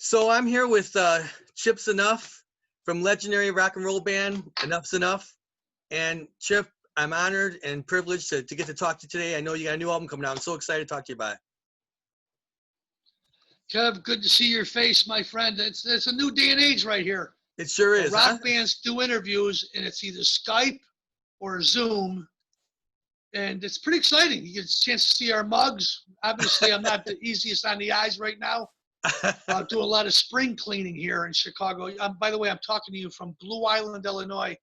So I'm here with Chip Znuff from legendary rock and roll band Enuff Z'Nuff. And Chip, I'm honored and privileged to get to talk to you today. I know you got a new album coming out. I'm so excited to talk to you about it. Kev, good to see your face, my friend. It's a new day and age right here. It sure is. Rock bands do interviews, and it's either Skype or Zoom, and it's pretty exciting. You get a chance to see our mugs. Obviously, I'm not the easiest on the eyes right now. I'm doing a lot of spring cleaning here in Chicago. By the way, I'm talking to you from Blue Island, Illinois.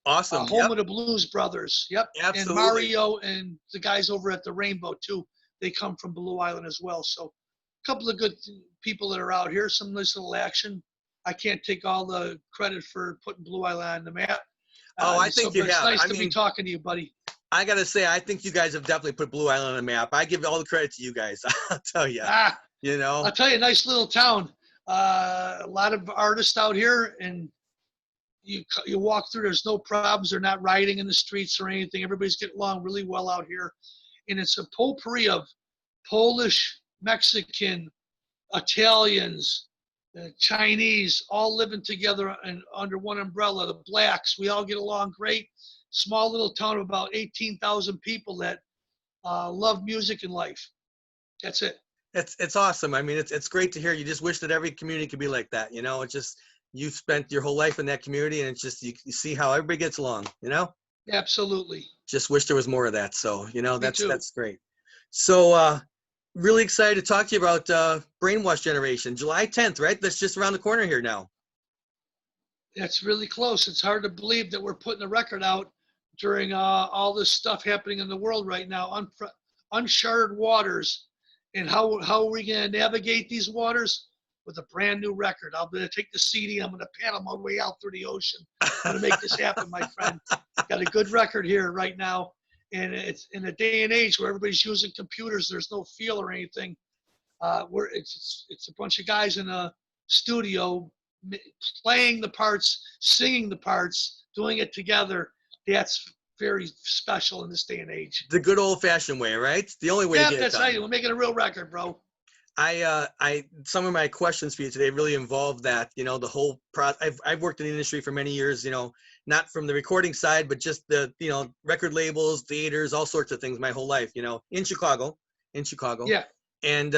Awesome. Home of the Blues Brothers. Yep. Absolutely. And Mario and the guys over at the Rainbow, too. They come from Blue Island as well. So a couple of good people that are out here, some nice little action. I can't take all the credit for putting Blue Island on the map. I think you have. It's nice to be talking to you, buddy. I got to say, I think you guys have definitely put Blue Island on the map. I give all the credit to you guys. I'll tell you. You know, I'll tell you, nice little town. A lot of artists out here, and you walk through, there's no problems. They're not rioting in the streets or anything. Everybody's getting along really well out here. And it's a potpourri of Polish, Mexican, Italians, Chinese, all living together and under one umbrella. The blacks, we all get along great. Small little town of about 18,000 people that love music and life. That's it. It's awesome. I mean, it's great to hear. You just wish that every community could be like that. You know, it's just, you spent your whole life in that community, and it's just, you see how everybody gets along, you know? Absolutely. Just wish there was more of that. So, you know, that's great. So, really excited to talk to you about Brainwashed Generation. July 10th, right? That's just around the corner here now. That's really close. It's hard to believe that we're putting a record out during all this stuff happening in the world right now, uncharted waters. And how are we going to navigate these waters? With a brand new record. I'm going to take the CD. I'm going to paddle my way out through the ocean. I'm going to make this happen, my friend. Got a good record here right now. And it's in a day and age where everybody's using computers. There's no feel or anything. It's a bunch of guys in a studio playing the parts, singing the parts, doing it together. That's very special in this day and age. The good old-fashioned way, right? The only way to get it done. That's right. We're making a real record, bro. Some of my questions for you today really involve that, you know, the whole process. I've worked in the industry for many years, you know, not from the recording side, but just the, you know, record labels, theaters, all sorts of things my whole life, you know, in Chicago. Yeah. And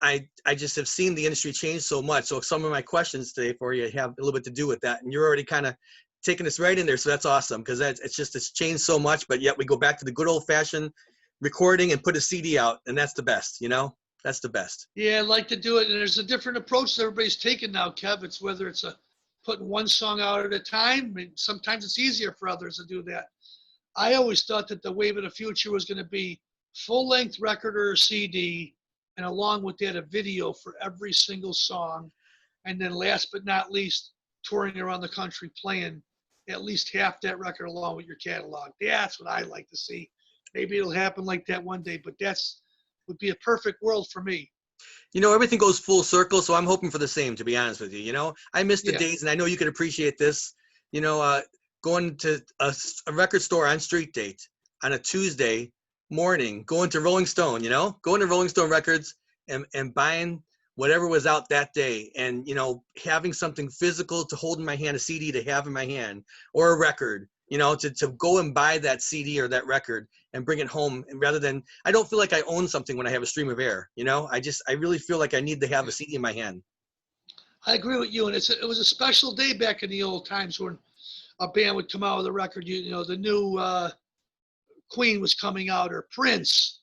I just have seen the industry change so much. So some of my questions today for you have a little bit to do with that. And you're already kind of taking us right in there. So that's awesome, because it's changed so much, but yet we go back to the good old fashioned recording and put a CD out, and that's the best, you know? That's the best. Yeah, I like to do it. And there's a different approach that everybody's taking now, Kev. It's whether it's putting one song out at a time. I mean, sometimes it's easier for others to do that. I always thought that the wave of the future was going to be full-length record or CD, and along with that, a video for every single song. And then last but not least, touring around the country playing at least half that record along with your catalog. That's what I like to see. Maybe it'll happen like that one day, but would be a perfect world for me. You know, everything goes full circle, so I'm hoping for the same, to be honest with you. You know, I miss the days, and I know you could appreciate this, you know, going to a record store on Street Date on a Tuesday morning, going to Rolling Stone, you know, going to Rolling Stone Records and buying whatever was out that day, and, you know, having something physical to hold in my hand, a CD to have in my hand, or a record, you know, to go and buy that CD or that record and bring it home. And rather than, I don't feel like I own something when I have a stream of air, you know, I really feel like I need to have a CD in my hand. I agree with you. And it was a special day back in the old times when a band would come out with a record, you know, the new Queen was coming out, or Prince,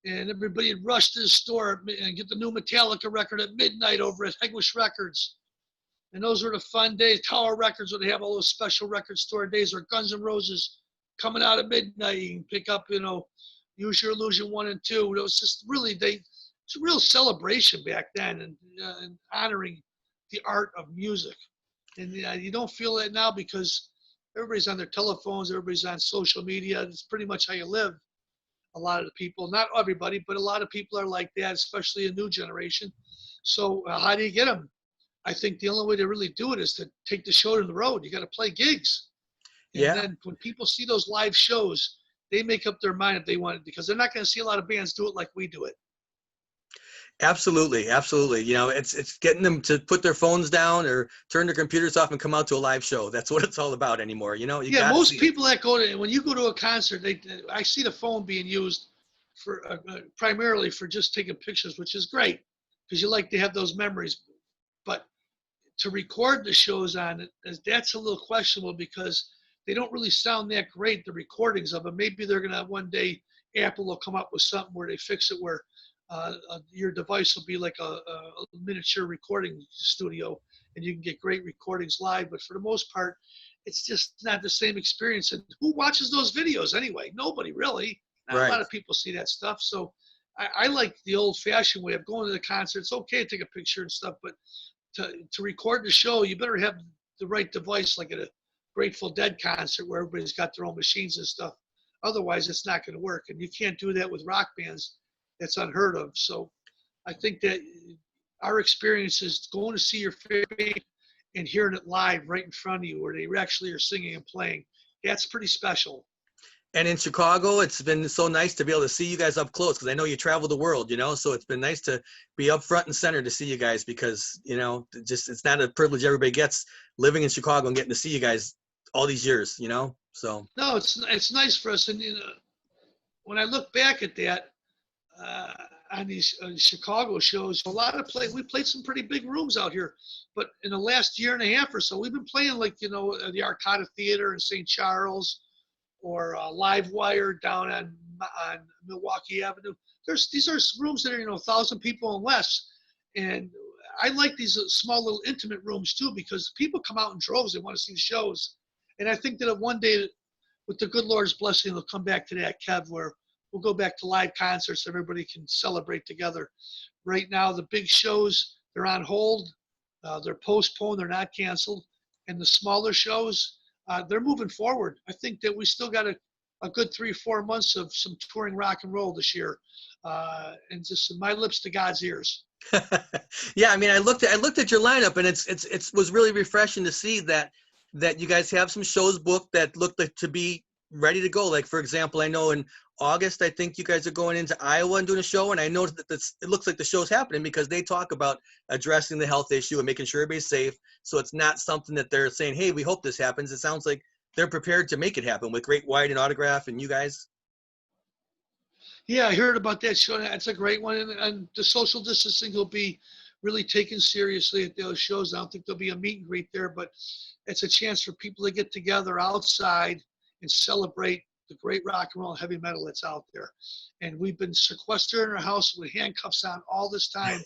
and everybody would rush to the store and get the new Metallica record at midnight over at Hegwish Records. And those were the fun days. Tower Records would have all those special record store days, or Guns N' Roses coming out at midnight. You can pick up, you know, Use Your Illusion 1 and 2. It was just really, it's a real celebration back then, and honoring the art of music. And you don't feel that now because everybody's on their telephones, everybody's on social media. It's pretty much how you live. A lot of the people, not everybody, but a lot of people are like that, especially a new generation. So how do you get them? I think the only way to really do it is to take the show to the road. You got to play gigs. And then when people see those live shows, they make up their mind if they want it, because they're not going to see a lot of bands do it like we do it. Absolutely, absolutely. You know, it's getting them to put their phones down or turn their computers off and come out to a live show. That's what it's all about anymore. You know, you Yeah, got to see most it. people that go to when you go to a concert, I see the phone being used for primarily for just taking pictures, which is great because you like to have those memories. But to record the shows on it, that's a little questionable because they don't really sound that great. The recordings of them. Maybe they're gonna one day Apple will come up with something where they fix it where your device will be like a miniature recording studio, and you can get great recordings live. But for the most part, it's just not the same experience. And who watches those videos anyway? Nobody really. Not a lot Right. of people see that stuff. So I like the old-fashioned way of going to the concert. It's okay to take a picture and stuff, but to record the show, you better have the right device, like at a Grateful Dead concert where everybody's got their own machines and stuff. Otherwise, it's not going to work, and you can't do that with rock bands. That's unheard of. So I think that our experience is going to see your favorite band and hearing it live right in front of you, where they actually are singing and playing. That's pretty special. And in Chicago, it's been so nice to be able to see you guys up close because I know you travel the world, you know, so it's been nice to be up front and center to see you guys because, you know, just it's not a privilege everybody gets living in Chicago and getting to see you guys all these years, you know, so. No, it's nice for us. And when I look back at that, uh, on these Chicago shows, a lot of we played some pretty big rooms out here, but in the last year and a half or so, we've been playing like the Arcada Theater in St. Charles, or Live Wire down on Milwaukee Avenue. These are rooms that are 1,000 people and less, and I like these small little intimate rooms too because people come out in droves. They want to see the shows, and I think that one day, with the good Lord's blessing, they'll come back to that, Kev, where we'll go back to live concerts. Everybody can celebrate together. Right now, the big shows, they're on hold. They're postponed. They're not canceled. And the smaller shows, they're moving forward. I think that we still got a good 3-4 months of some touring rock and roll this year. And just my lips to God's ears. Yeah, I mean, I looked at your lineup, and it was really refreshing to see that you guys have some shows booked that look like to be ready to go. Like, for example, I know in August, I think you guys are going into Iowa and doing a show, and I noticed that it looks like the show's happening because they talk about addressing the health issue and making sure everybody's safe. So it's not something that they're saying, hey, we hope this happens. It sounds like they're prepared to make it happen with Great White and Autograph and you guys. Yeah, I heard about that show. That's a great one. And the social distancing will be really taken seriously at those shows. I don't think there'll be a meet and greet there, but it's a chance for people to get together outside and celebrate the great rock and roll and heavy metal that's out there. And we've been sequestered in our house with handcuffs on all this time.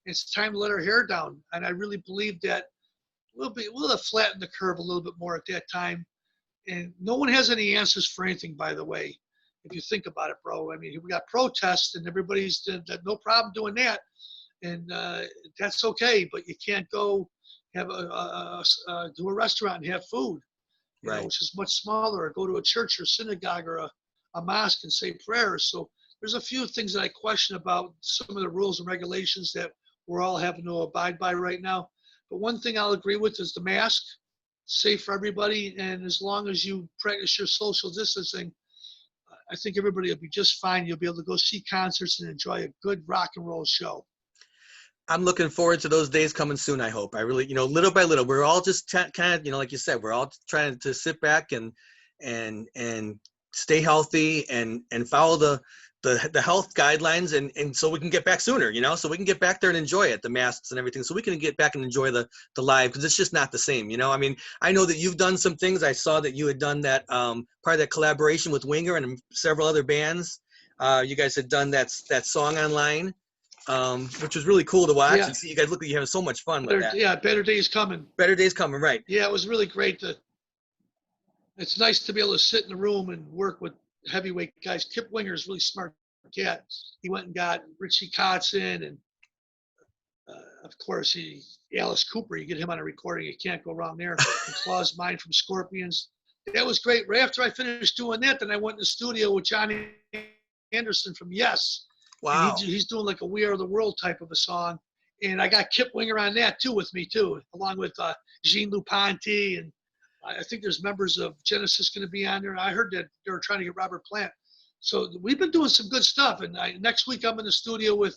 It's time to let our hair down. And I really believe that we'll have flattened the curve a little bit more at that time. And no one has any answers for anything, by the way. If you think about it, bro, I mean, we got protests and everybody's no problem doing that, and that's okay. But you can't go have to a restaurant and have food, Right. which is much smaller, or go to a church or synagogue or a mosque and say prayers. So there's a few things that I question about some of the rules and regulations that we're all having to abide by right now. But one thing I'll agree with is the mask, safe for everybody, and as long as you practice your social distancing, I think everybody will be just fine. You'll be able to go see concerts and enjoy a good rock and roll show. I'm looking forward to those days coming soon. I hope. I really, little by little, we're all just kind of, like you said, we're all trying to sit back and stay healthy and follow the health guidelines, and so we can get back sooner, so we can get back there and enjoy it, the masks and everything, so we can get back and enjoy the live, because it's just not the same, I mean, I know that you've done some things. I saw that you had done that part of that collaboration with Winger and several other bands. You guys had done that song online, which was really cool to watch and see. You guys look like you're having so much fun with that. Yeah, better days coming. Better days coming, right. Yeah, it was really great. It's nice to be able to sit in the room and work with heavyweight guys. Kip Winger is really smart cat. He went and got Richie Kotzen and of course Alice Cooper. You get him on a recording, you can't go wrong there. And Claus Mine from Scorpions. That was great. Right after I finished doing that, then I went in the studio with Johnny Anderson from Yes. Wow. And he's doing like a We Are the World type of a song. And I got Kip Winger on that too with me too, along with Gene Lupanti, and I think there's members of Genesis going to be on there. I heard that they were trying to get Robert Plant. So we've been doing some good stuff. And next week I'm in the studio with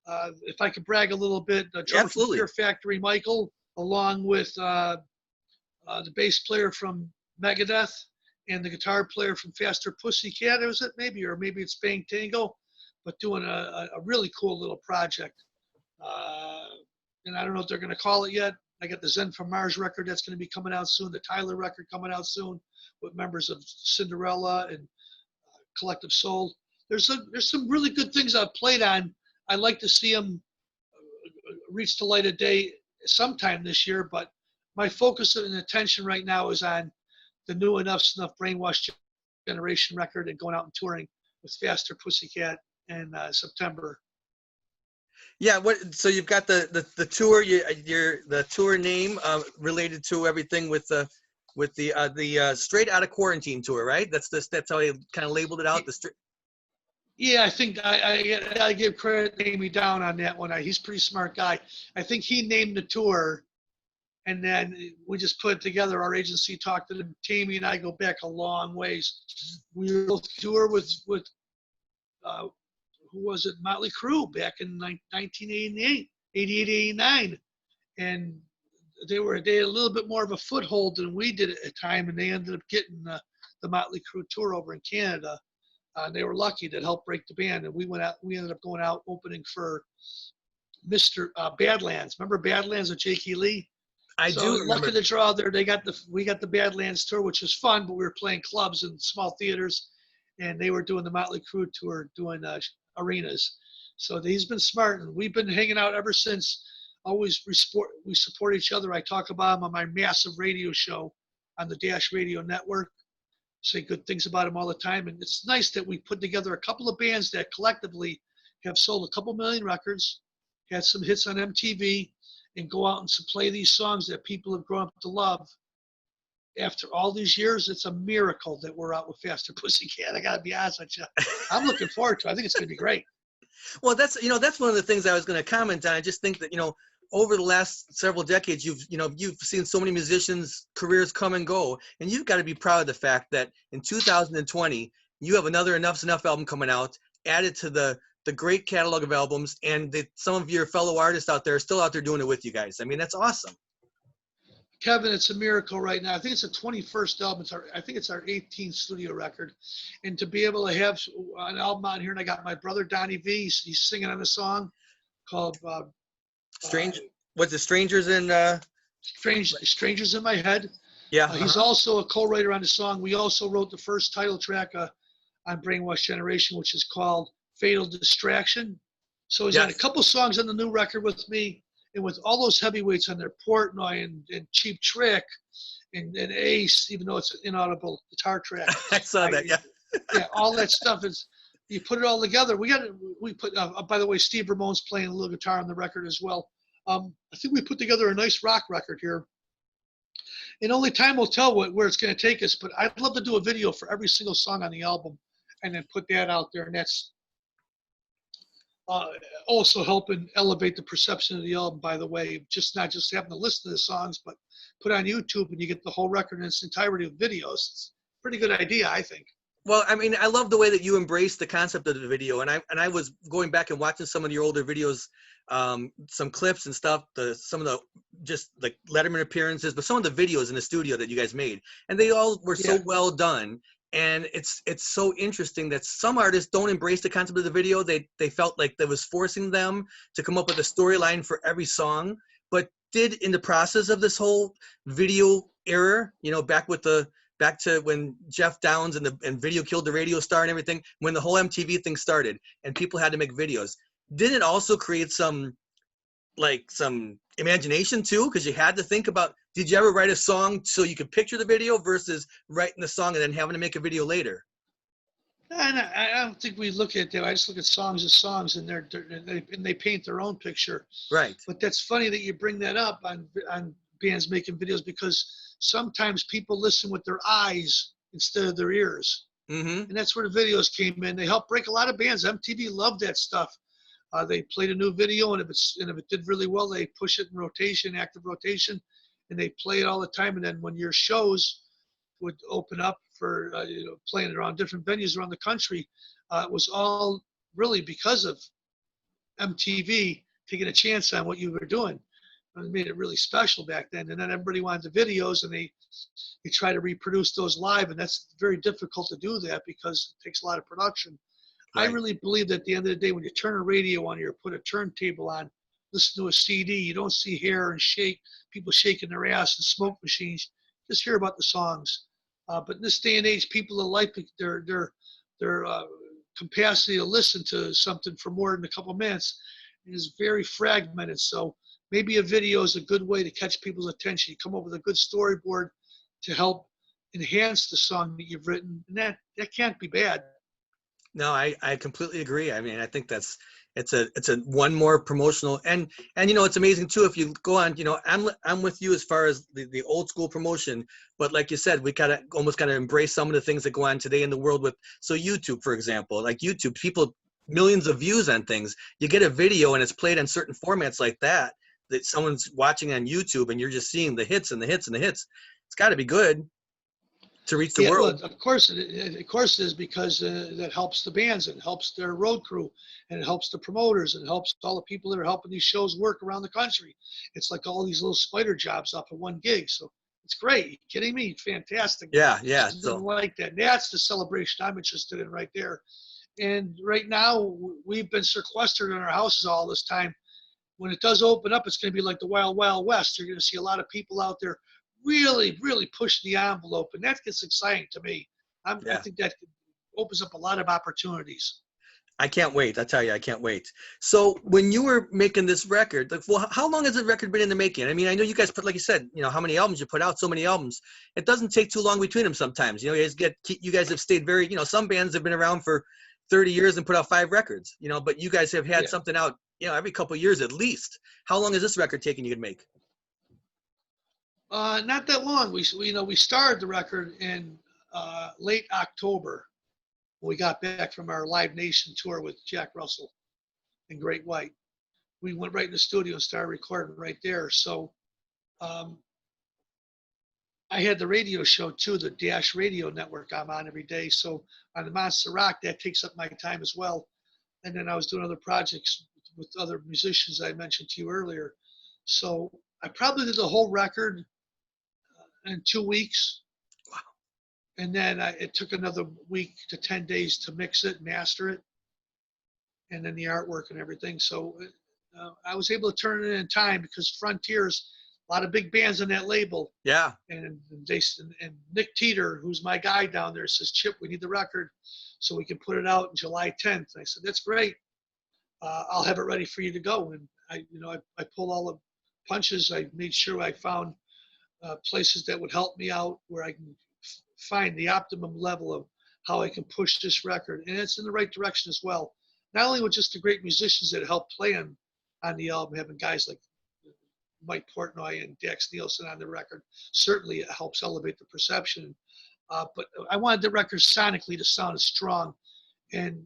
if I could brag a little bit, the drummer from Absolutely. Fear Factory, Michael, along with the bass player from Megadeth and the guitar player from Faster Pussycat, is it maybe, or maybe it's Bang Tango, but doing a really cool little project. And I don't know what they're going to call it yet. I got the Zen from Mars record that's going to be coming out soon, the Tyler record coming out soon with members of Cinderella and Collective Soul. There's some really good things I've played on. I'd like to see them reach the light of day sometime this year, but my focus and attention right now is on the new Enuff Z'Nuff Brainwashed Generation record and going out and touring with Faster Pussycat in September. Yeah. So you've got the tour, the tour name related to everything with the Straight Outta Quarantine tour, right? That's how they kind of labeled it out. Yeah, I think I give credit to Amy Down on that one. He's a pretty smart guy. I think he named the tour, and then we just put it together. Our agency talked to them. Tammy and I go back a long ways. We were both tour with who was it? Motley Crue back in 1988, 88, 89, and they had a little bit more of a foothold than we did at the time, and they ended up getting the Motley Crue tour over in Canada. They were lucky to help break the band, and we ended up going out opening for Mr. Badlands. Remember Badlands with Jakey Lee? I do remember. Lucky to draw there. We got the Badlands tour, which was fun, but we were playing clubs and small theaters, and they were doing the Motley Crue tour, doing arenas. So he's been smart, and we've been hanging out ever since. Always we support each other. I talk about him on my massive radio show on the Dash Radio Network. Say good things about him all the time, and it's nice that we put together a couple of bands that collectively have sold a couple million records, had some hits on MTV, and go out and play these songs that people have grown up to love. After all these years, it's a miracle that we're out with Faster Pussycat. I gotta be honest with you. I'm looking forward to it. I think it's gonna be great. Well, that's one of the things I was going to comment on. I just think that over the last several decades, you've seen so many musicians' careers come and go, and you've got to be proud of the fact that in 2020 you have another Enuff Z'Nuff album coming out, added to the great catalog of albums, and that some of your fellow artists out there are still out there doing it with you guys. I mean, that's awesome. Kevin, it's a miracle right now. I think it's the 21st album. I think it's our 18th studio record, and to be able to have an album out here, and I got my brother Donnie V. He's singing on a song called What's the Strangers in Strangers in My Head. Yeah. He's also a co-writer on the song. We also wrote the first title track on Brainwashed Generation, which is called Fatal Distraction. So he's on a couple songs on the new record with me, and with all those heavyweights on there, Portnoy and Cheap Trick and Ace, even though it's an inaudible guitar track. I saw that, yeah. Yeah, all that stuff is, you put it all together. We put, by the way, Steve Ramone's playing a little guitar on the record as well. I think we put together a nice rock record here. And only time will tell where it's going to take us, but I'd love to do a video for every single song on the album and then put that out there. And that's also helping elevate the perception of the album, by the way, not just having to listen to the songs, but put on YouTube and you get the whole record in its entirety of videos. It's a pretty good idea, I think. Well, I mean, I love the way that you embrace the concept of the video, and I was going back and watching some of your older videos, some clips and stuff, some of the just like Letterman appearances, but some of the videos in the studio that you guys made, and they all were so well done. And it's so interesting that some artists don't embrace the concept of the video. They felt like that was forcing them to come up with a storyline for every song, but did in the process of this whole video era, back to when Jeff Downs and Video Killed the Radio Star and everything, when the whole MTV thing started and people had to make videos, didn't it also create some imagination too? Because you had to think about, did you ever write a song so you could picture the video versus writing the song and then having to make a video later? I don't think we look at that. I just look at songs as songs, and they paint their own picture. Right. But that's funny that you bring that up on bands making videos, because sometimes people listen with their eyes instead of their ears. Mm-hmm. And that's where the videos came in. They helped break a lot of bands. MTV loved that stuff. They played a new video, and if it did really well, they push it in rotation, active rotation, and they play it all the time. And then when your shows would open up for playing around different venues around the country, it was all really because of MTV taking a chance on what you were doing. It made it really special back then. And then everybody wanted the videos, and they try to reproduce those live, and that's very difficult to do that because it takes a lot of production. I Right. really believe that at the end of the day, when you turn a radio on or put a turntable on, listen to a CD, you don't see hair and people shaking their ass and smoke machines. Just hear about the songs. But in this day and age, people are like their capacity to listen to something for more than a couple minutes is very fragmented. So maybe a video is a good way to catch people's attention. You come up with a good storyboard to help enhance the song that you've written, and that can't be bad. No, I completely agree. I mean, I think it's a one more promotional, and it's amazing too if you go on. I'm with you as far as the old school promotion, but like you said, we almost gotta embrace some of the things that go on today in the world with, so YouTube, for example, like YouTube, people, millions of views on things. You get a video and it's played on certain formats like that someone's watching on YouTube, and you're just seeing the hits and the hits and the hits. It's got to be good to reach the Yeah, world. well, of course it is, because that helps the bands, and helps their road crew, and it helps the promoters, and it helps all the people that are helping these shows work around the country. It's like all these little spider jobs off of one gig. So it's great. You kidding me? Fantastic. Yeah. Something like that. That's the celebration I'm interested in right there. And right now, we've been sequestered in our houses all this time. When it does open up, it's going to be like the Wild Wild West. You're going to see a lot of people out there really, really push the envelope, and that gets exciting to me. I think that opens up a lot of opportunities. I can't wait. I tell you, I can't wait. So when you were making this record, well, how long has the record been in the making? I mean, I know you guys put, like you said, how many albums you put out, so many albums. It doesn't take too long between them sometimes. You guys have stayed very, some bands have been around for 30 years and put out 5 records, but you guys have had something out, every couple of years at least. How long has this record taken you to make? Not that long. We started the record in late October. We got back from our Live Nation tour with Jack Russell and Great White. We went right in the studio and started recording right there. So I had the radio show too, the Dash Radio Network I'm on every day. So on the Monster Rock, that takes up my time as well. And then I was doing other projects with other musicians I mentioned to you earlier. So I probably did the whole record in 2 weeks. Wow. And then it took another week to 10 days to mix it, master it, and then the artwork and everything. So I was able to turn it in time, because Frontiers, a lot of big bands on that label. Yeah. And Nick Teeter, who's my guy down there, says, Chip, we need the record so we can put it out on July 10th. And I said, that's great. I'll have it ready for you to go. And I pulled all the punches. I made sure I found places that would help me out, where I can find the optimum level of how I can push this record. And it's in the right direction as well. Not only with just the great musicians that help play on the album, having guys like Mike Portnoy and Dax Nielsen on the record, certainly it helps elevate the perception. But I wanted the record sonically to sound strong. And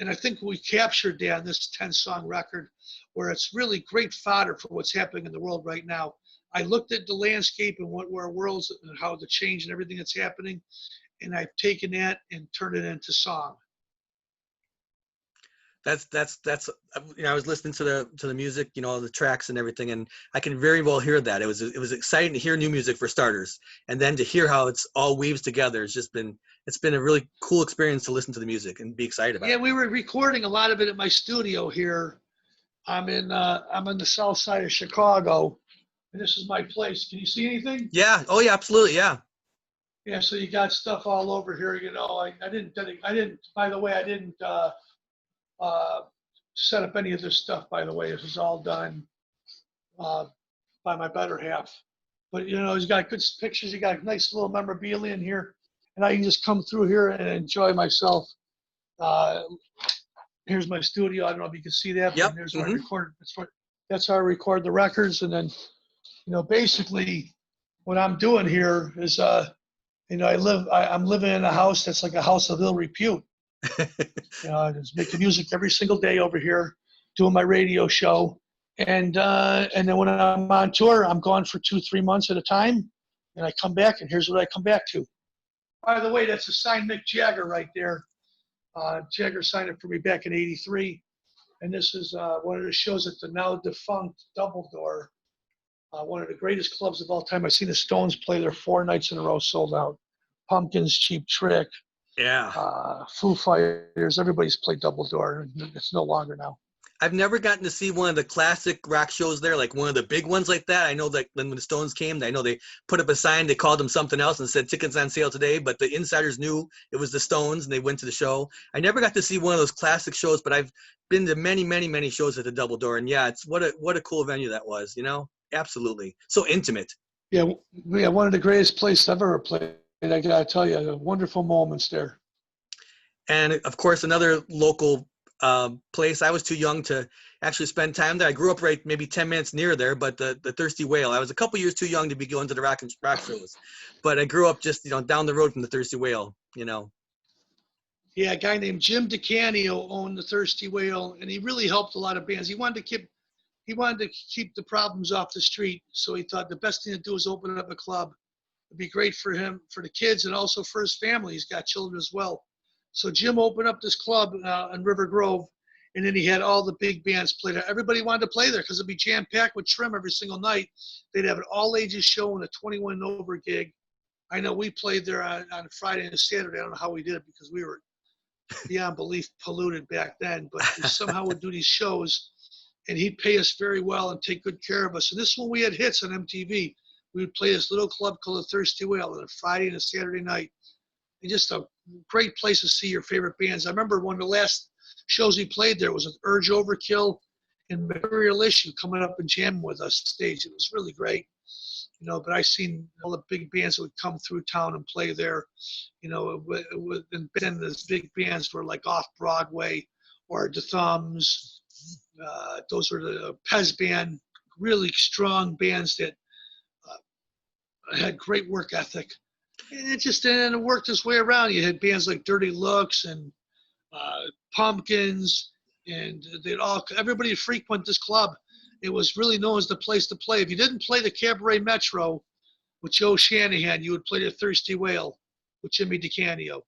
I think we captured that on this 10-song record, where it's really great fodder for what's happening in the world right now. I looked at the landscape and what our world's and how the change and everything that's happening, and I've taken that and turned it into song. That's I was listening to the music, the tracks and everything, and I can very well hear that. It was exciting to hear new music for starters, and then to hear how it's all weaves together. It's been a really cool experience to listen to the music and be excited about. Yeah, we were recording a lot of it at my studio here. I'm in the south side of Chicago, and this is my place. Can you see anything? Yeah. Oh yeah, absolutely. Yeah. Yeah. So you got stuff all over here. I didn't. By the way, I didn't set up any of this stuff. By the way, this was all done by my better half. But he's got good pictures. You got nice little memorabilia in here, and I can just come through here and enjoy myself. Here's my studio. I don't know if you can see that. Yep. But here's where I record. That's how I record the records, and then basically what I'm doing here is I'm living in a house that's like a house of ill repute. I'm just making music every single day over here, doing my radio show, and then when I'm on tour, I'm gone for 2-3 months at a time, and I come back, and here's what I come back to. By the way, that's a signed Mick Jagger right there. Jagger signed it for me back in '83. and this is one of the shows at the now defunct Doubledore, one of the greatest clubs of all time. I've seen the Stones play there 4 nights in a row, sold out. Pumpkins, Cheap Trick, Yeah. Foo Fighters, everybody's played Doubledore. It's no longer now. I've never gotten to see one of the classic rock shows there, like one of the big ones like that. I know that when the Stones came, I know they put up a sign, they called them something else and said tickets on sale today, but the insiders knew it was the Stones and they went to the show. I never got to see one of those classic shows, but I've been to many, many, many shows at the Doubledore. And yeah, it's what a cool venue that was, you know? Absolutely. So intimate. Yeah, one of the greatest places I've ever played. And I gotta tell you, wonderful moments there. And of course, another local place. I was too young to actually spend time there. I grew up right maybe 10 minutes near there, but the Thirsty Whale. I was a couple years too young to be going to the rock shows, but I grew up just down the road from the Thirsty Whale. Yeah, a guy named Jim DeCanio owned the Thirsty Whale, and he really helped a lot of bands. He wanted to keep the problems off the street, so he thought the best thing to do was open up a club. It'd be great for him, for the kids, and also for his family. He's got children as well. So Jim opened up this club in River Grove, and then he had all the big bands play there. Everybody wanted to play there because it'd be jam-packed with trim every single night. They'd have an all-ages show and a 21 and over gig. I know we played there on Friday and Saturday. I don't know how we did it because we were beyond belief polluted back then, but we somehow would do these shows, and he'd pay us very well and take good care of us. And this is when we had hits on MTV. We would play this little club called the Thirsty Whale on a Friday and a Saturday night. And just a great place to see your favorite bands. I remember one of the last shows we played there was with Urge Overkill and Material Issue coming up and jamming with us stage. It was really great, but I seen all the big bands that would come through town and play there, and then the big bands were like Off Broadway or the Thumbs. Those were the Pez Band, really strong bands that had great work ethic. And it worked its way around. You had bands like Dirty Looks and Pumpkins, and everybody frequent this club. It was really known as the place to play. If you didn't play the Cabaret Metro with Joe Shanahan, you would play the Thirsty Whale with Jimmy DeCanio.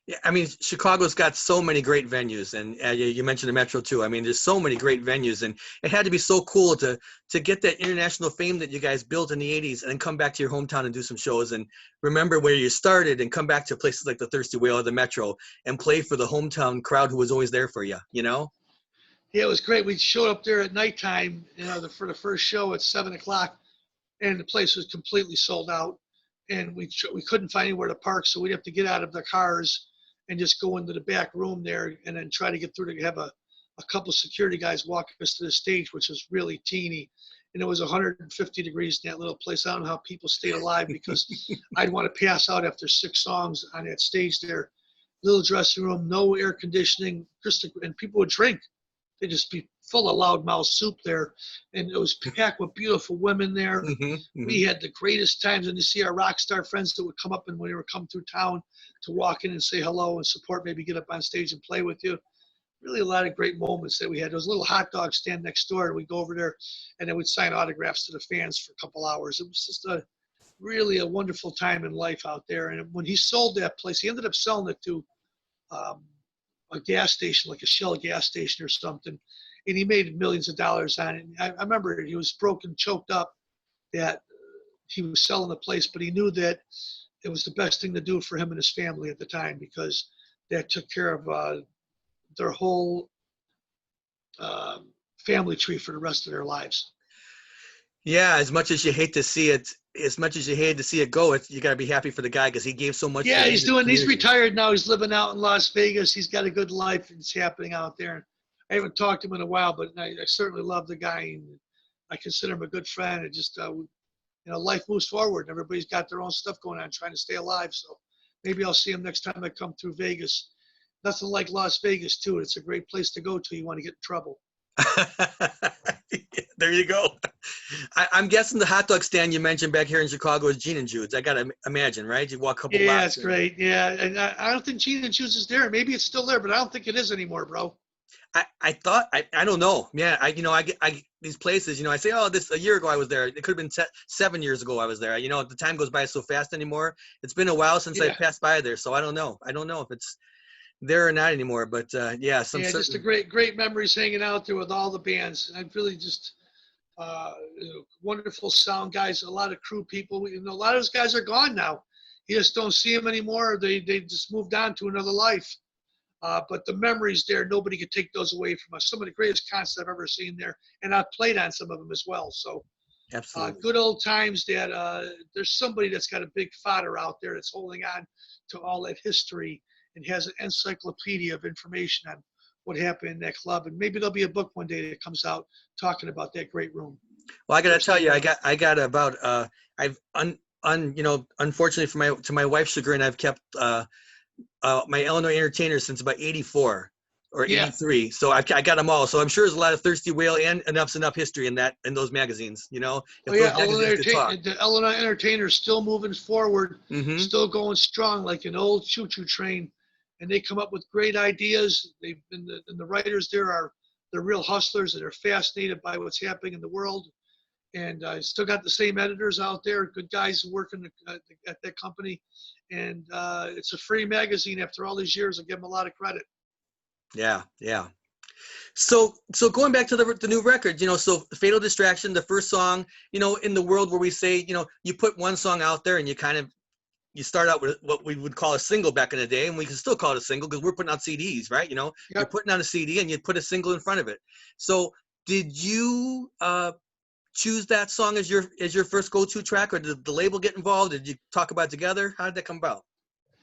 Yeah, I mean, Chicago's got so many great venues, and you mentioned the Metro too. I mean, there's so many great venues, and it had to be so cool to get that international fame that you guys built in the 80s and then come back to your hometown and do some shows and remember where you started and come back to places like the Thirsty Whale or the Metro and play for the hometown crowd who was always there for you, Yeah, it was great. We showed up there at nighttime, for the first show at 7 o'clock, and the place was completely sold out, and we couldn't find anywhere to park, so we'd have to get out of the cars and just go into the back room there and then try to get through to have a couple security guys walk us to the stage, which was really teeny. And it was 150 degrees in that little place. I don't know how people stayed alive because I'd want to pass out after 6 songs on that stage there. Little dressing room, no air conditioning, and people would drink. They'd just be full of loudmouth soup there. And it was packed with beautiful women there. Mm-hmm. We had the greatest times, and to see our rock star friends that would come up and when they were coming through town to walk in and say hello and support, maybe get up on stage and play with you. Really a lot of great moments that we had. There was a little hot dog stand next door, and we'd go over there and then we'd sign autographs to the fans for a couple hours. It was just really a wonderful time in life out there. And when he sold that place, he ended up selling it to a gas station, like a Shell gas station or something, and he made millions of dollars on it. I remember he was broken, choked up that he was selling the place, but he knew that it was the best thing to do for him and his family at the time because that took care of their whole family tree for the rest of their lives. Yeah, as much as you hate to see it, go, you got to be happy for the guy because he gave so much. Yeah, he's retired now. He's living out in Las Vegas. He's got a good life. It's happening out there. I haven't talked to him in a while, but I certainly love the guy. And I consider him a good friend. And just, life moves forward. And everybody's got their own stuff going on, trying to stay alive. So maybe I'll see him next time I come through Vegas. Nothing like Las Vegas, too. It's a great place to go to. You want to get in trouble. There you go. I'm guessing the hot dog stand you mentioned back here in Chicago is Gene and Jude's. I got to imagine, right? You walk a couple blocks. Yeah, it's great. Yeah, and I don't think Gene and Jude's is there. Maybe it's still there, but I don't think it is anymore, bro. I thought I don't know. Yeah, I these places. I say, oh, a year ago I was there. It could have been 7 years ago I was there. The time goes by so fast anymore. It's been a while since I passed by there, so I don't know. I don't know if it's there or not anymore. But yeah, some Yeah, just a certain. great memories hanging out there with all the bands. I really just wonderful sound guys, a lot of crew people. A lot of those guys are gone now. You just don't see them anymore. They just moved on to another life. But the memories there, nobody could take those away from us. Some of the greatest concerts I've ever seen there, and I've played on some of them as well. So Absolutely. good old times that there's somebody that's got a big fodder out there that's holding on to all that history and has an encyclopedia of information on what happened in that club. And maybe there'll be a book one day that comes out talking about that great room. Well, I gotta tell you, I got about I've unfortunately to my wife's chagrin, I've kept my Illinois Entertainers since about '84 or Yeah. '83. So I got them all. So I'm sure there's a lot of Thirsty Whale and Enuff Z'Nuff history in those magazines. You know, if those magazines could talk. The Illinois Entertainers still moving forward, Mm-hmm. still going strong like an old choo-choo train, and they come up with great ideas. They've been the writers there are they're real hustlers that are fascinated by what's happening in the world, and still got the same editors out there, good guys working at that company, and it's a free magazine after all these years. I give them a lot of credit. Yeah, yeah. So going back to the new record, so Fatal Distraction, the first song, in the world where we say, you put one song out there and you start out with what we would call a single back in the day, and we can still call it a single because we're putting out CDs, right? Yep. You're putting out a CD and you put a single in front of it. So did you choose that song as your first go-to track, or did the label get involved? Did you talk about it together? How did that come about?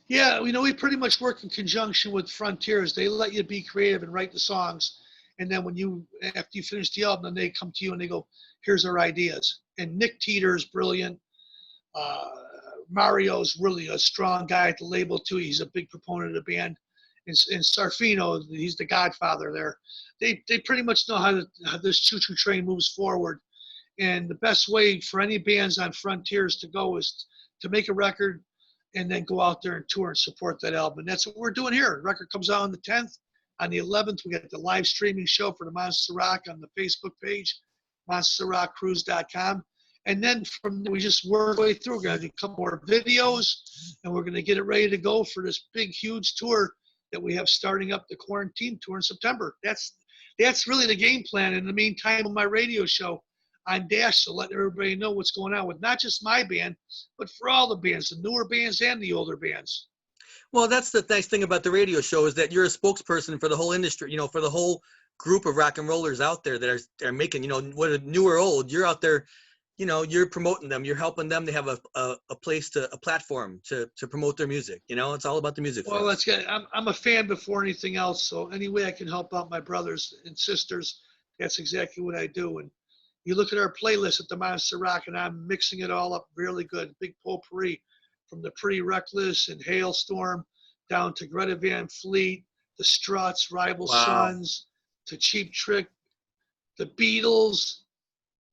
Yeah, we pretty much work in conjunction with Frontiers. They let you be creative and write the songs, and then after you finish the album, then they come to you and they go, "Here's our ideas." And Nick Teeter's brilliant. Uh, Mario's really a strong guy at the label too. He's a big proponent of the band. And Sarfino, he's the godfather there. They pretty much know how this choo-choo train moves forward. And the best way for any bands on Frontiers to go is to make a record and then go out there and tour and support that album. And that's what we're doing here. The record comes out on the 10th. On the 11th, we got the live streaming show for the Monster Rock on the Facebook page, monsterrockcruise.com. And then from there, we just work our way through. We're going to do a couple more videos, and we're going to get it ready to go for this big, huge tour that we have starting up the quarantine tour in September. That's really the game plan. In the meantime, on my radio show on Dash, to let everybody know what's going on with not just my band, but for all the bands, the newer bands and the older bands. Well, that's the nice thing about the radio show is that you're a spokesperson for the whole industry, for the whole group of rock and rollers out there that are making, whether new or old, you're out there, you're promoting them, you're helping them to have a platform to promote their music. It's all about the music. Well, that's good. I'm a fan before anything else. So any way I can help out my brothers and sisters, that's exactly what I do. And you look at our playlist at the Monster Rock, and I'm mixing it all up really good. Big potpourri from the Pretty Reckless and Hailstorm down to Greta Van Fleet, the Struts, Rival Sons, to Cheap Trick, the Beatles.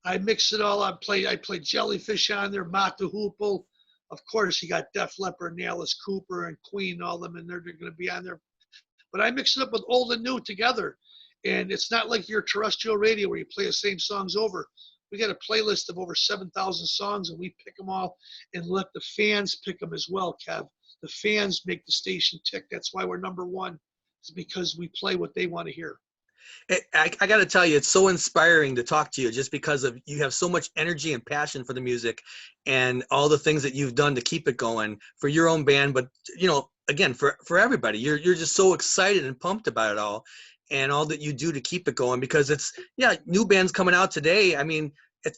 I mix it all up. I play Jellyfish on there, Mott the Hoople. Of course, you got Def Leppard and Alice Cooper and Queen, all of them, and they're going to be on there. But I mix it up with old and new together. And it's not like your terrestrial radio where you play the same songs over. We got a playlist of over 7,000 songs, and we pick them all and let the fans pick them as well, Kev. The fans make the station tick. That's why we're number one, is because we play what they want to hear. I got to tell you, it's so inspiring to talk to you just because of you have so much energy and passion for the music and all the things that you've done to keep it going for your own band. But, again, for everybody, you're just so excited and pumped about it all and all that you do to keep it going because new bands coming out today. I mean,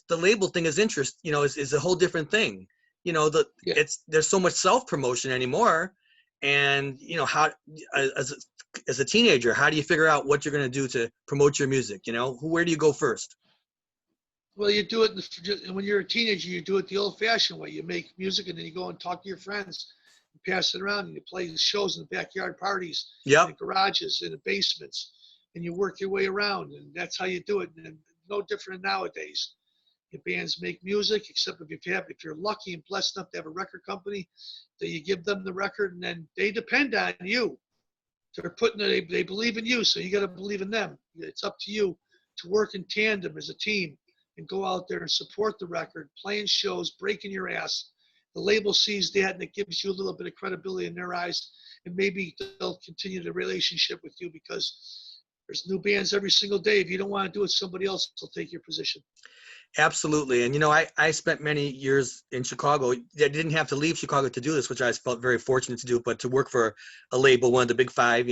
the label thing is is a whole different thing. There's so much self-promotion anymore. And, how, as a teenager, how do you figure out what you're going to do to promote your music? Where do you go first? Well, you do it when you're a teenager. You do it the old-fashioned way. You make music, and then you go and talk to your friends, and pass it around, and you play shows in the backyard parties, in the garages, in the basements, and you work your way around, and that's how you do it. And no different nowadays. Your bands make music, except if you're lucky and blessed enough to have a record company, that you give them the record, and then they depend on you. They believe in you, so you got to believe in them. It's up to you to work in tandem as a team and go out there and support the record, playing shows, breaking your ass, the label sees that, and it gives you a little bit of credibility in their eyes, and maybe they'll continue the relationship with you because there's new bands every single day. If you don't want to do it, somebody else will take your position. Absolutely. And, I spent many years in Chicago. I didn't have to leave Chicago to do this, which I felt very fortunate to do, but to work for a label, one of the big five,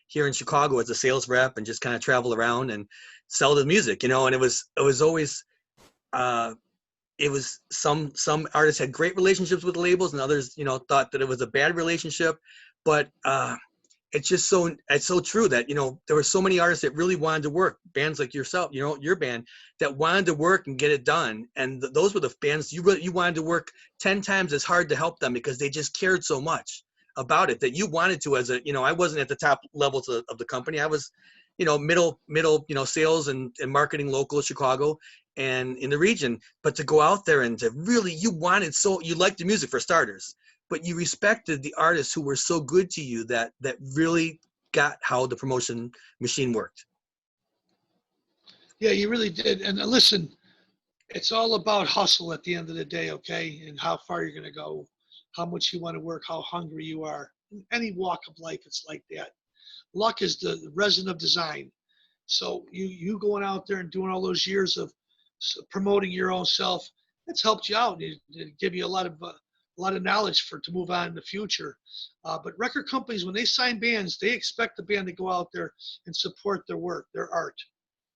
here in Chicago as a sales rep and just kind of travel around and sell the music, and it was always, it was some artists had great relationships with the labels and others, thought that it was a bad relationship, but, it's so true that, there were so many artists that really wanted to work, bands like yourself, your band, that wanted to work and get it done. And those were the bands you wanted to work 10 times as hard to help them because they just cared so much about it that you wanted to, I wasn't at the top levels of the company. I was, middle, sales and marketing, local Chicago and in the region, but to go out there and to really, you liked the music for starters, but you respected the artists who were so good to you that really got how the promotion machine worked. Yeah, you really did. And listen, it's all about hustle at the end of the day, okay? And how far you're going to go, how much you want to work, how hungry you are. In any walk of life, it's like that. Luck is the resin of design. So you going out there and doing all those years of promoting your own self, it's helped you out. It give you a lot of knowledge to move on in the future. But record companies, when they sign bands, they expect the band to go out there and support their work, their art.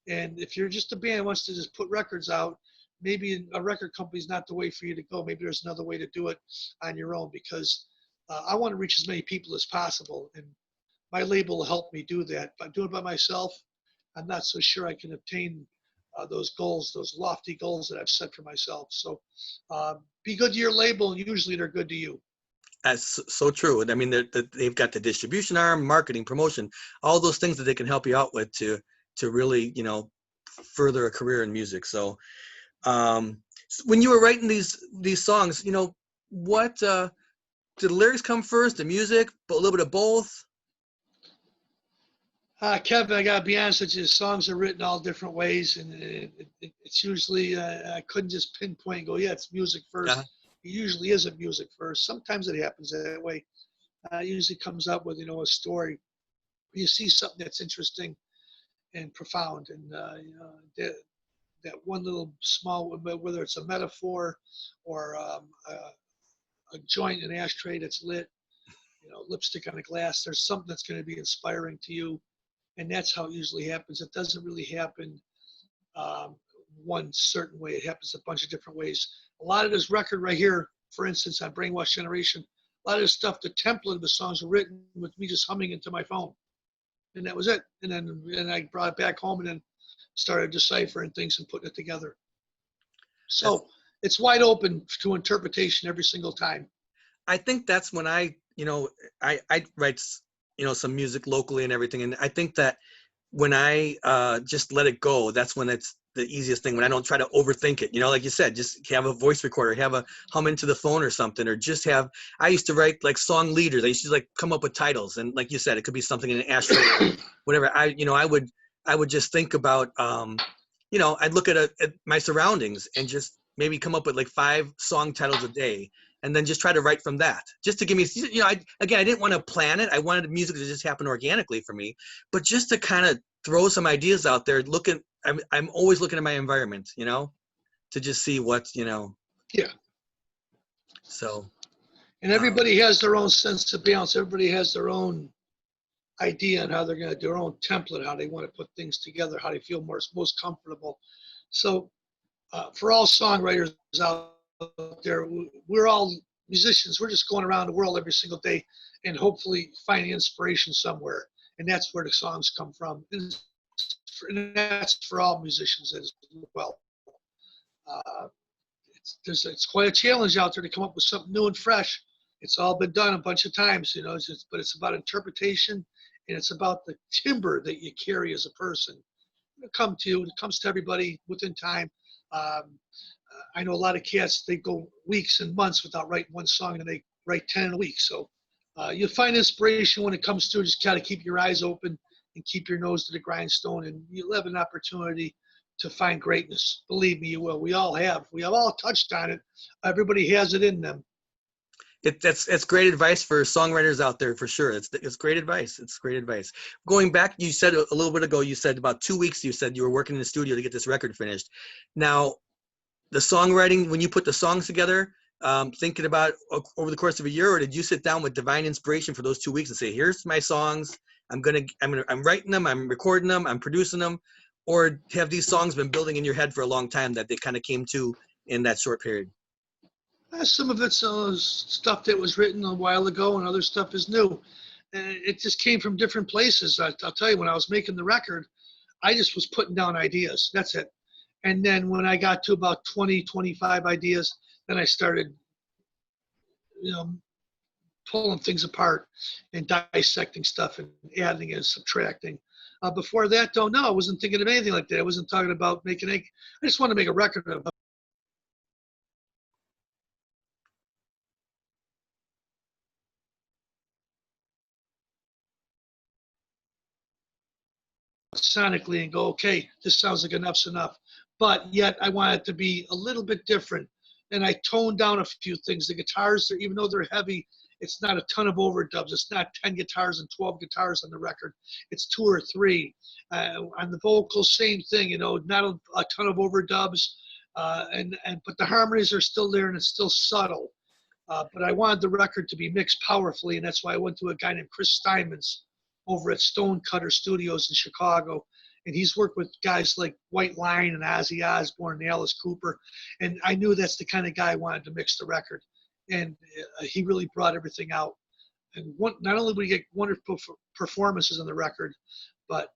And if you're just a band that wants to just put records out, maybe a record company is not the way for you to go. Maybe there's another way to do it on your own, because I want to reach as many people as possible. And my label will help me do that. If I do it by myself, I'm not so sure I can obtain those goals, those lofty goals that I've set for myself. So be good to your label, and usually they're good to you. That's so true. I mean, they've got the distribution arm, marketing, promotion, all those things that they can help you out with to really, further a career in music. So when you were writing these songs, what did the lyrics come first, the music, but a little bit of both? Kevin, I gotta be honest with you, songs are written all different ways, and it's usually I couldn't just pinpoint and go, yeah, it's music first. Uh-huh. It usually isn't music first. Sometimes it happens that way. It usually comes up with a story. You see something that's interesting and profound, and that one little small, whether it's a metaphor or a joint, an ashtray that's lit, lipstick on a glass. There's something that's going to be inspiring to you. And that's how it usually happens. It doesn't really happen one certain way. It happens a bunch of different ways. A lot of this record right here, for instance, on Brainwashed Generation, a lot of this stuff, the template of the songs were written with me just humming into my phone. And that was it. And then I brought it back home and then started deciphering things and putting it together. So it's wide open to interpretation every single time. I think that's when I write some music locally and everything. And I think that when I just let it go, that's when it's the easiest thing, when I don't try to overthink it. Like you said, just have a voice recorder, have a hum into the phone or something, or just I used to write like song leaders. I used to come up with titles. And like you said, it could be something in an ashtray, whatever. I would just think about, I'd look at my surroundings and just maybe come up with like 5 song titles a day. And then just try to write from that, just to give me, I didn't want to plan it. I wanted music to just happen organically for me, but just to kind of throw some ideas out there. I'm always looking at my environment, to just see what's, Yeah. So. And everybody has their own sense of balance. Everybody has their own idea on how they're going to do their own template, how they want to put things together, how they feel most comfortable. So for all songwriters out there, we're all musicians. We're just going around the world every single day and hopefully finding inspiration somewhere. And that's where the songs come from. And that's for all musicians as well. It's quite a challenge out there to come up with something new and fresh. It's all been done a bunch of times, but it's about interpretation, and it's about the timbre that you carry as a person. It comes to everybody within time. I know a lot of cats, they go weeks and months without writing one song, and they write 10 in a week. So you'll find inspiration when it comes through. Just kind of keep your eyes open and keep your nose to the grindstone, and you'll have an opportunity to find greatness. Believe me, you will. We all have. We have all touched on it. Everybody has it in them. That's great advice for songwriters out there for sure. It's great advice. It's great advice. Going back, you said a little bit ago, you said about 2 weeks, you said you were working in the studio to get this record finished. Now, the songwriting, when you put the songs together, thinking about over the course of a year, or did you sit down with divine inspiration for those 2 weeks and say, here's my songs, I'm writing them, I'm recording them, I'm producing them, or have these songs been building in your head for a long time that they kind of came to in that short period? Some of it's stuff that was written a while ago, and other stuff is new. And it just came from different places. I'll tell you, when I was making the record, I just was putting down ideas. That's it. And then when I got to about 20, 25 ideas, then I started, you know, pulling things apart and dissecting stuff and adding and subtracting. Before that, though, no, I wasn't thinking of anything like that. I wasn't talking about making I just want to make a record of sonically and go, okay, this sounds like Enuff Z'Nuff. But yet I want it to be a little bit different. And I toned down a few things. The guitars, even though they're heavy, it's not a ton of overdubs. It's not 10 guitars and 12 guitars on the record. It's 2 or 3. On the vocals, same thing, not a ton of overdubs. But the harmonies are still there and it's still subtle. But I wanted the record to be mixed powerfully, and that's why I went to a guy named Chris Steinmans over at Stonecutter Studios in Chicago. And he's worked with guys like White Lion and Ozzy Osbourne and Alice Cooper. And I knew that's the kind of guy I wanted to mix the record. And he really brought everything out. And not only did we get wonderful performances on the record, but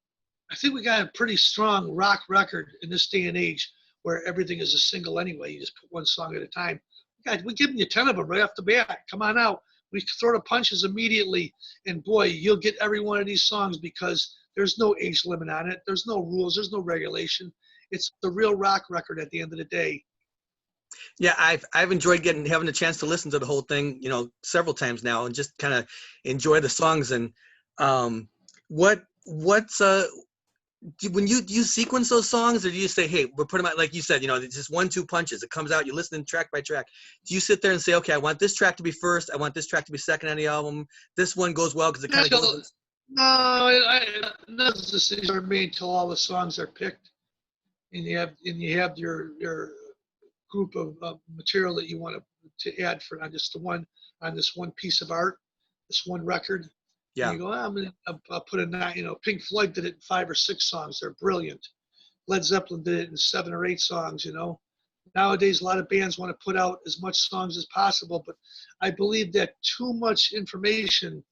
I think we got a pretty strong rock record in this day and age where everything is a single anyway. You just put one song at a time. God, we're giving you 10 of them right off the bat. Come on out. We throw the punches immediately, and boy, you'll get every one of these songs because there's no age limit on it. There's no rules. There's no regulation. It's the real rock record at the end of the day. Yeah, I've enjoyed having the chance to listen to the whole thing, several times now, and just kind of enjoy the songs. And what's when you sequence those songs, or do you say, hey, we're putting them out, like you said, it's just 1-2 punches. It comes out, you listen track by track. Do you sit there and say, okay, I want this track to be first, I want this track to be second on the album, this one goes well because it kind of goes? No, none of the decisions are made until all the songs are picked, and you have your group of material that you want to add on this one piece of art, this one record. Yeah. And you go, I'll put a Pink Floyd did it in 5 or 6 songs. They're brilliant. Led Zeppelin did it in 7 or 8 songs. Nowadays a lot of bands want to put out as much songs as possible, but I believe that too much information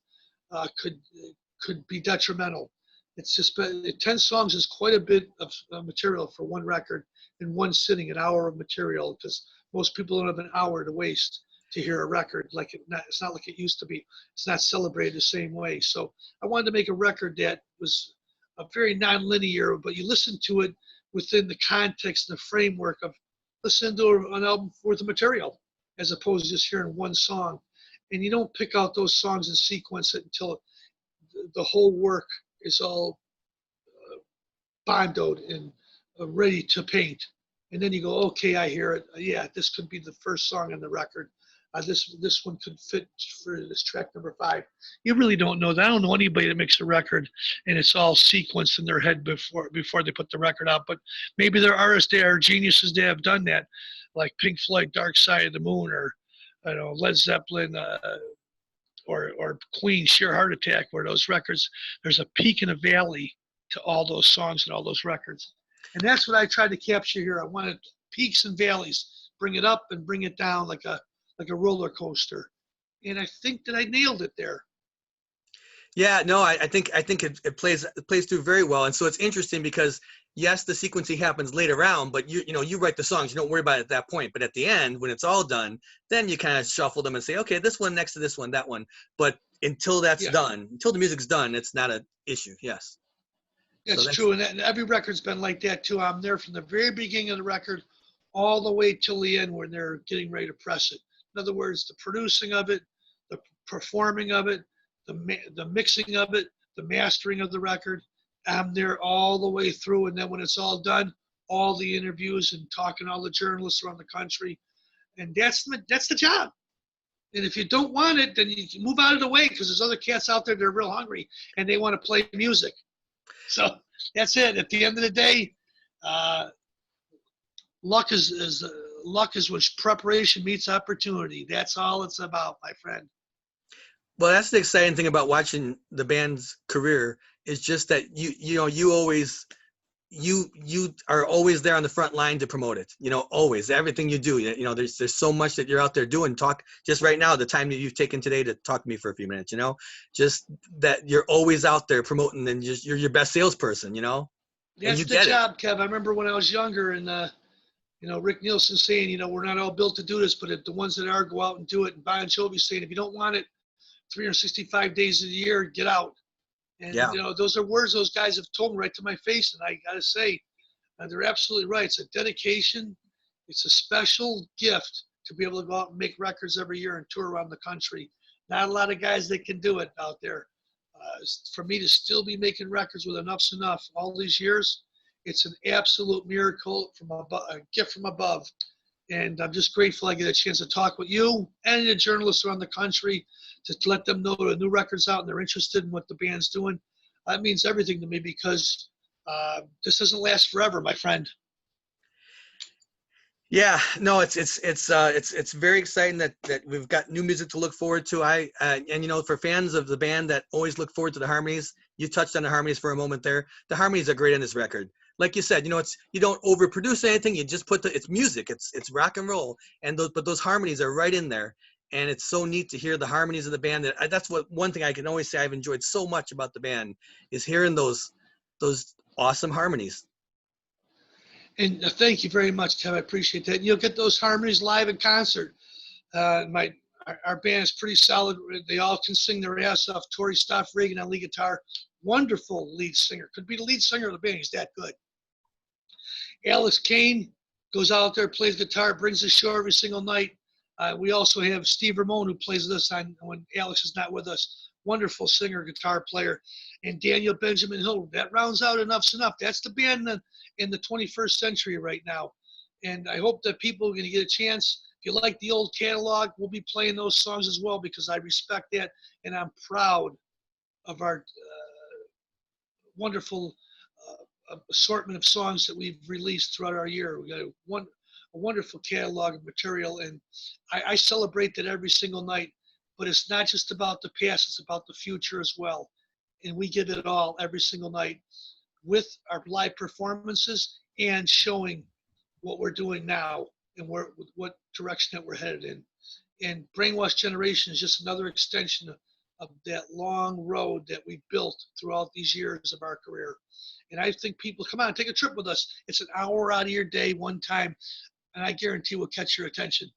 could be detrimental. It's just 10 songs is quite a bit of material for one record in one sitting, an hour of material, because most people don't have an hour to waste to hear a record. It's not like it used to be. It's not celebrated the same way. So I wanted to make a record that was a very non-linear, but you listen to it within the context and the framework of listening to an album worth of material, as opposed to just hearing one song. And you don't pick out those songs and sequence it until the whole work is all bondoed and ready to paint. And then you go, okay, I hear it. Yeah, this could be the first song on the record. This one could fit for this track number 5. You really don't know that. I don't know anybody that makes a record and it's all sequenced in their head before they put the record out. But maybe there are artists that are geniuses that have done that, like Pink Floyd, Dark Side of the Moon, or Led Zeppelin, or Queen, Sheer Heart Attack, where those records, there's a peak and a valley to all those songs and all those records. And that's what I tried to capture here. I wanted peaks and valleys, bring it up and bring it down like a roller coaster. And I think that I nailed it there. Yeah, no, I think it plays through very well. And so it's interesting because yes, the sequencing happens later on, but you write the songs, you don't worry about it at that point. But at the end, when it's all done, then you kind of shuffle them and say, okay, this one next to this one, that one. But until that's done, until the music's done, it's not an issue. Yes. That's true. And every record's been like that too. I'm there from the very beginning of the record all the way till the end when they're getting ready to press it. In other words, the producing of it, the performing of it, the mixing of it, the mastering of the record. I'm there all the way through. And then when it's all done, all the interviews and talking to all the journalists around the country. And that's the job. And if you don't want it, then you can move out of the way because there's other cats out there that are real hungry and they want to play music. So that's it. At the end of the day, luck is when preparation meets opportunity. That's all it's about, my friend. Well, that's the exciting thing about watching the band's career is just that you are always there on the front line to promote it. Always everything you do. There's so much that you're out there doing. Talk just right now, the time that you've taken today to talk to me for a few minutes. Just that you're always out there promoting, and just you're your best salesperson. That's the job, Kev. I remember when I was younger, and Rick Nielsen saying, we're not all built to do this, but if the ones that are, go out and do it. And Bon Jovi saying, if you don't want it 365 days of the year, get out. And, those are words those guys have told me right to my face. And I got to say, they're absolutely right. It's a dedication. It's a special gift to be able to go out and make records every year and tour around the country. Not a lot of guys that can do it out there. For me to still be making records with Enuff Z'Nuff all these years, it's an absolute miracle, a gift from above. And I'm just grateful I get a chance to talk with you and the journalists around the country to let them know the new record's out and they're interested in what the band's doing. That means everything to me because this doesn't last forever, my friend. Yeah, no, it's very exciting that we've got new music to look forward to. And for fans of the band that always look forward to the harmonies, you touched on the harmonies for a moment there. The harmonies are great on this record. Like you said, you don't overproduce anything. You just put it's music. It's rock and roll, but those harmonies are right in there. And it's so neat to hear the harmonies of the band. That's one thing I can always say I've enjoyed so much about the band is hearing those awesome harmonies. And thank you very much, Kev. I appreciate that. You'll get those harmonies live in concert. Our band is pretty solid. They all can sing their ass off. Tori Stoff-Reagan on lead guitar, wonderful lead singer. Could be the lead singer of the band. He's that good. Alex Kane goes out there, plays guitar, brings the show every single night. We also have Steve Ramone, who plays with us when Alex is not with us. Wonderful singer, guitar player. And Daniel Benjamin Hill. That rounds out Enuff Z'Nuff. That's the band in the 21st century right now. And I hope that people are going to get a chance. If you like the old catalog, we'll be playing those songs as well because I respect that. And I'm proud of our wonderful assortment of songs that we've released throughout our year. We got a wonderful catalog of material, and I celebrate that every single night. But it's not just about the past, it's about the future as well. And we give it all every single night with our live performances and showing what we're doing now and what direction that we're headed in. And Brainwashed Generation is just another extension of that long road that we built throughout these years of our career. And I think people, come on, take a trip with us. It's an hour out of your day, one time, and I guarantee we'll catch your attention.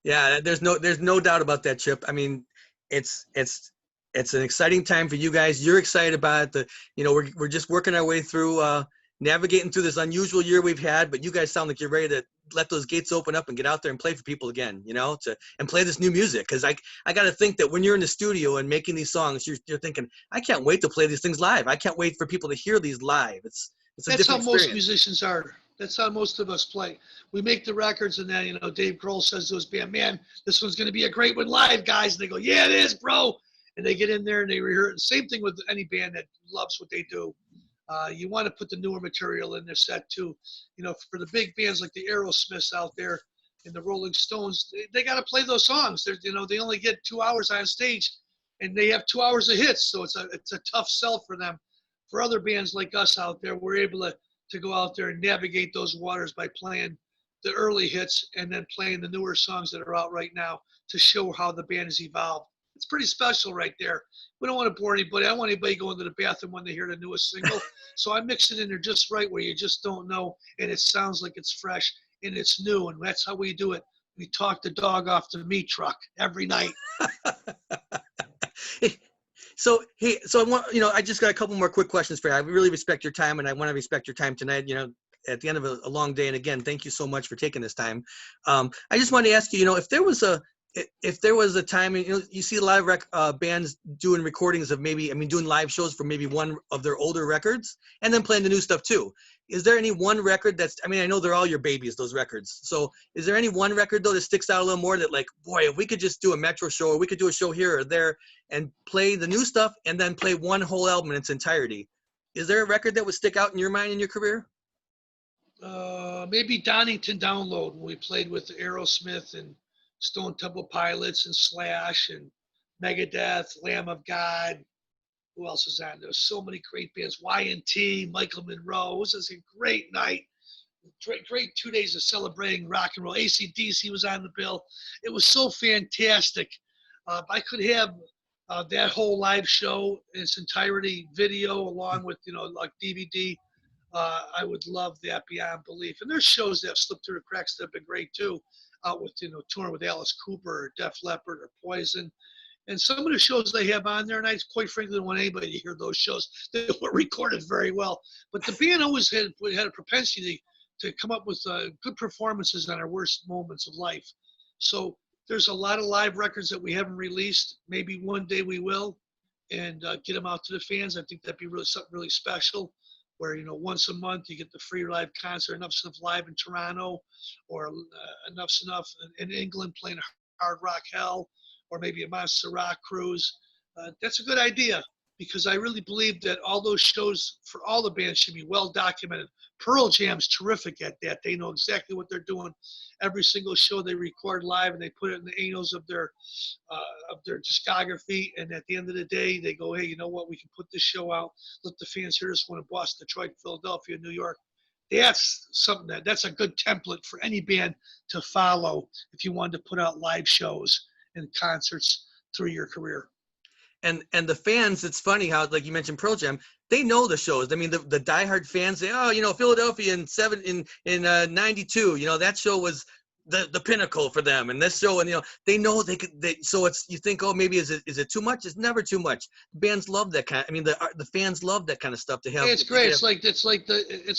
Yeah, there's no doubt about that, Chip. I mean, it's an exciting time for you guys. You're excited about it. We're just working our way through navigating through this unusual year we've had, but you guys sound like you're ready to let those gates open up and get out there and play for people again, and play this new music. Because I got to think that when you're in the studio and making these songs, you're thinking, I can't wait to play these things live. I can't wait for people to hear these live. It's a That's different how most experience. musicians are. That's how most of us play. We make the records, and then Dave Grohl says to his band, "Man, this one's going to be a great one live, guys." And they go, "Yeah, it is, bro." And they get in there and they rehearse. Same thing with any band that loves what they do. You want to put the newer material in their set too. For the big bands like the Aerosmiths out there and the Rolling Stones, they got to play those songs. They only get 2 hours on stage, and they have 2 hours of hits. So it's a tough sell for them. For other bands like us out there, we're able to go out there and navigate those waters by playing the early hits and then playing the newer songs that are out right now to show how the band has evolved. It's pretty special right there. We don't want to bore anybody. I don't want anybody going to the bathroom when they hear the newest single. So I mix it in there just right where you just don't know, and it sounds like it's fresh and it's new, and that's how we do it. We talk the dog off the meat truck every night. So I want, I just got a couple more quick questions for you. I really respect your time, and I want to respect your time tonight. At the end of a long day, and again, thank you so much for taking this time. I just wanted to ask you, if there was a time, you see a lot of bands doing recordings of doing live shows for maybe one of their older records, and then playing the new stuff too. is there any one record that's, I mean, I know they're all your babies, those records. So is there any one record though that sticks out a little more that like, boy, if we could just do a Metro show, or we could do a show here or there and play the new stuff and then play one whole album in its entirety? Is there a record that would stick out in your mind in your career? Maybe Donington Download, when we played with Aerosmith and Stone Temple Pilots and Slash and Megadeth, Lamb of God. Who else is on? There's so many great bands. Y&T, Michael Monroe. It was a great night. Great 2 days of celebrating rock and roll. AC/DC was on the bill. It was so fantastic. If I could have that whole live show in its entirety, video along with, like DVD, I would love that beyond belief. And there's shows that have slipped through the cracks that have been great too, out with, touring with Alice Cooper or Def Leppard or Poison. And some of the shows they have on there, and I quite frankly don't want anybody to hear those shows. They were recorded very well. But the band always had a propensity to come up with good performances on our worst moments of life. So there's a lot of live records that we haven't released. Maybe one day we will, and get them out to the fans. I think that'd be really something really special, where once a month you get the free live concert, Enuff Z'Nuff live in Toronto, or Enuff Z'Nuff in England playing Hard Rock Hell, or maybe a Monster Rock cruise. That's a good idea, because I really believe that all those shows for all the bands should be well documented. Pearl Jam's terrific at that. They know exactly what they're doing. Every single show they record live, and they put it in the annals of their discography. And at the end of the day, they go, hey, you know what? We can put this show out. Let the fans hear this one in Boston, Detroit, Philadelphia, New York. That's something that's a good template for any band to follow if you wanted to put out live shows and concerts through your career. And the fans, it's funny how, like you mentioned Pearl Jam, they know the shows. I mean, the diehard fans say, oh, Philadelphia in 92, that show was the pinnacle for them. And this show, and they know so it's, you think, oh, maybe is it too much? It's never too much. Bands love that kind. I mean, the fans love that kind of stuff to have. Yeah, it's great. It's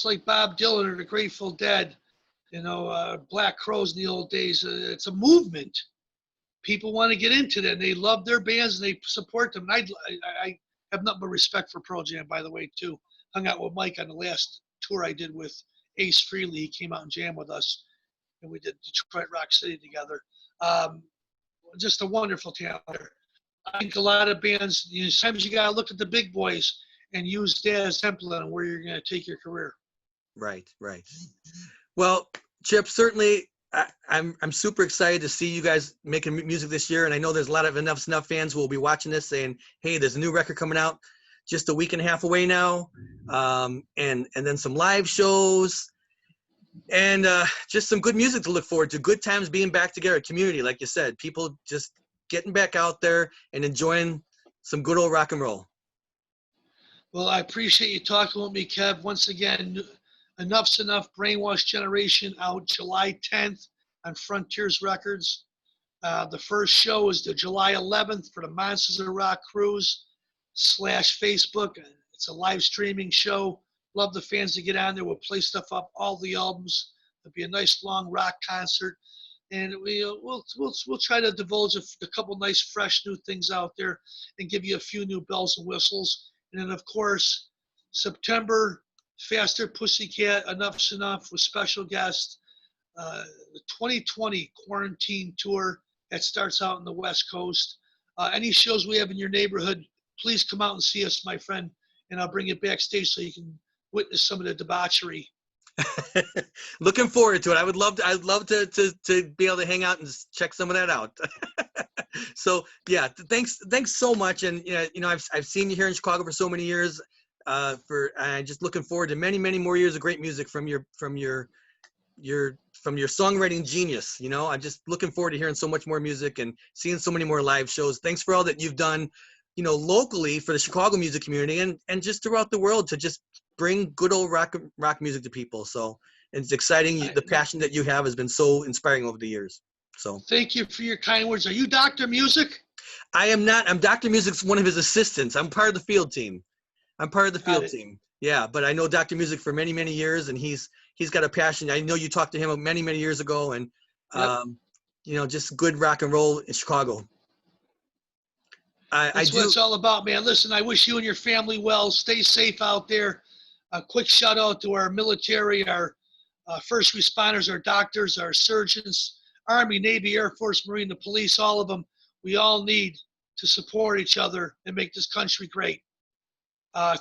like Bob Dylan or the Grateful Dead, Black Crowes in the old days. It's a movement. People want to get into that, and they love their bands and they support them. And I have nothing but respect for Pearl Jam, by the way, too. Hung out with Mike on the last tour I did with Ace Frehley. He came out and jammed with us, and we did Detroit Rock City together. Just a wonderful talent there. I think a lot of bands, sometimes you got to look at the big boys and use that as a template on where you're going to take your career. Right. Well, Chip, certainly I'm super excited to see you guys making music this year. And I know there's a lot of Enuff Z'Nuff fans who will be watching this saying, hey, there's a new record coming out just a week and a half away now. And then some live shows and just some good music to look forward to. Good times being back together, community, like you said, people just getting back out there and enjoying some good old rock and roll. Well, I appreciate you talking with me, Kev. Once again, Enuff Z'Nuff, Brainwashed Generation, out July 10th on Frontiers Records. The first show is the July 11th for the Monsters of Rock Cruise /Facebook. It's a live streaming show. Love the fans to get on there. We'll play stuff up, all the albums. It'll be a nice long rock concert. And we'll try to divulge a couple nice, fresh, new things out there and give you a few new bells and whistles. And then, of course, September, Faster Pussycat, Enuff Z'Nuff with special guest. The 2020 quarantine tour that starts out on the West Coast. Any shows we have in your neighborhood, please come out and see us, my friend, and I'll bring you backstage so you can witness some of the debauchery. Looking forward to it. I'd love to be able to hang out and check some of that out. So yeah, thanks so much. And I've seen you here in Chicago for so many years. I'm just looking forward to many more years of great music from your songwriting genius. I'm just looking forward to hearing so much more music and seeing so many more live shows. Thanks for all that you've done, locally for the Chicago music community and just throughout the world to just bring good old rock music to people. So it's exciting. The passion that you have has been so inspiring over the years. So thank you for your kind words. Are you Dr. Music? I am not. I'm Dr. Music's one of his assistants. I'm part of the field team. Yeah, but I know Dr. Music for many years, and he's got a passion. I know you talked to him many years ago, and just good rock and roll in Chicago. That's what it's all about, man. Listen, I wish you and your family well. Stay safe out there. A quick shout out to our military, our first responders, our doctors, our surgeons, Army, Navy, Air Force, Marine, the police, all of them. We all need to support each other and make this country great.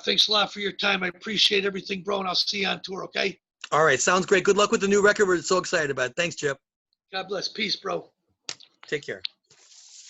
Thanks a lot for your time. I appreciate everything, bro, and I'll see you on tour, okay? All right, sounds great. Good luck with the new record. We're so excited about it. Thanks, Chip. God bless. Peace, bro. Take care.